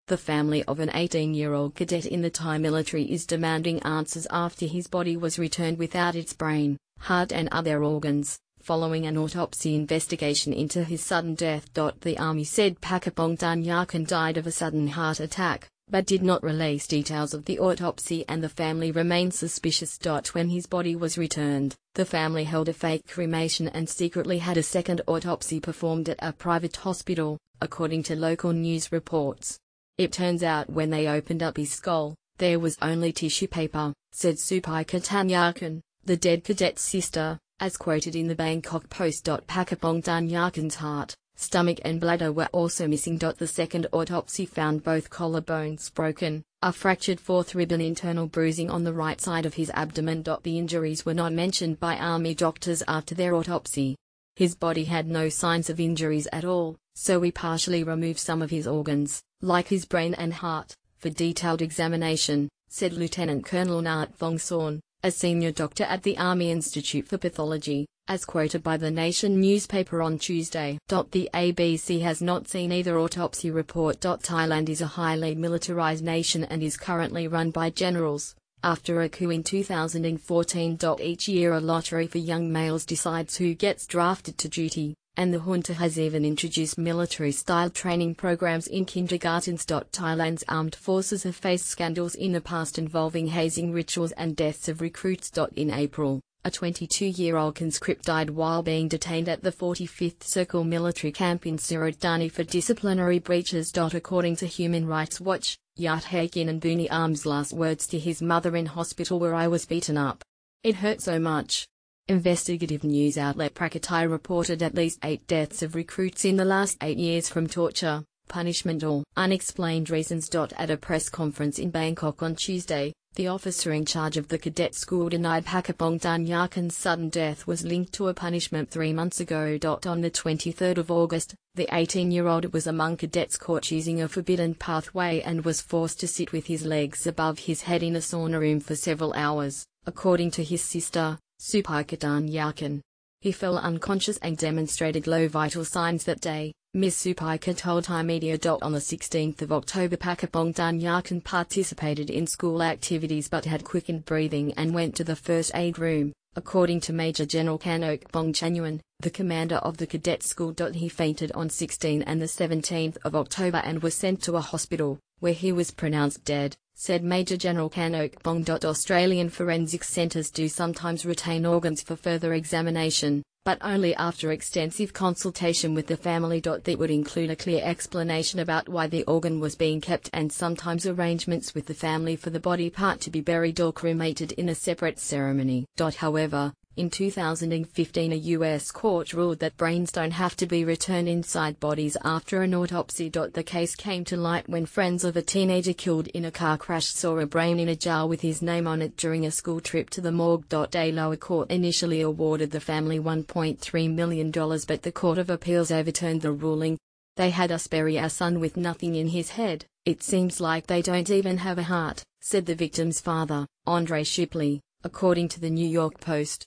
The family of an 18-year-old cadet in the Thai military is demanding answers after his body was returned without its brain, heart and other organs, following an autopsy investigation into his sudden death. The army said Pakapong Danyakan died of a sudden heart attack, but did not release details of the autopsy, and the family remained suspicious. When his body was returned, the family held a fake cremation and secretly had a second autopsy performed at a private hospital, according to local news reports. It turns out when they opened up his skull, there was only tissue paper, said Subcriber Tanyakan, the dead cadet's sister, as quoted in the Bangkok Post. Pakapong Danyakan's heart, stomach and bladder were also missing. The second autopsy found both collarbones broken, a fractured fourth rib and internal bruising on the right side of his abdomen. The injuries were not mentioned by army doctors after their autopsy. His body had no signs of injuries at all, so we partially removed some of his organs, like his brain and heart, for detailed examination, said Lieutenant Colonel Nat Vongsorn, a senior doctor at the Army Institute for Pathology, as quoted by the Nation newspaper on Tuesday. The ABC has not seen either autopsy report. Thailand is a highly militarized nation and is currently run by generals. After a coup in 2014. Each year a lottery for young males decides who gets drafted to duty, and the junta has even introduced military-style training programs in kindergartens. Thailand's armed forces have faced scandals in the past involving hazing rituals and deaths of recruits. In April, a 22-year-old conscript died while being detained at the 45th Circle military camp in Surat for disciplinary breaches. According to Human Rights Watch, Yathakin Buni Arm's last words to his mother in hospital were, "I was beaten up. It hurt so much." Investigative news outlet Prachatai reported at least 8 deaths of recruits in the last 8 years from torture, punishment or unexplained reasons. At a press conference in Bangkok on Tuesday, the officer in charge of the cadet school denied Pakapong Danyakan's sudden death was linked to a punishment 3 months ago. On the 23rd of August, the 18-year-old was among cadets caught using a forbidden pathway and was forced to sit with his legs above his head in a sauna room for several hours, according to his sister, Subcriber Danyakan. He fell unconscious and demonstrated low vital signs that day, Ms. Subcriber told Thai media. On the 16th of October, Pakapong Danyakan participated in school activities but had quickened breathing and went to the first aid room, according to Major General Kanok Bongchanuan, the commander of the cadet school. He fainted on 16 and the 17th of October and was sent to a hospital, where he was pronounced dead, said Major General Kanok Bong. Australian forensic centres do sometimes retain organs for further examination, but only after extensive consultation with the family. That would include a clear explanation about why the organ was being kept and sometimes arrangements with the family for the body part to be buried or cremated in a separate ceremony. However, in 2015 a U.S. court ruled that brains don't have to be returned inside bodies after an autopsy. The case came to light when friends of a teenager killed in a car crash saw a brain in a jar with his name on it during a school trip to the morgue. A lower court initially awarded the family $1.3 million, but the Court of Appeals overturned the ruling. "They had us bury our son with nothing in his head. It seems like they don't even have a heart," said the victim's father, Andre Shipley, according to the New York Post.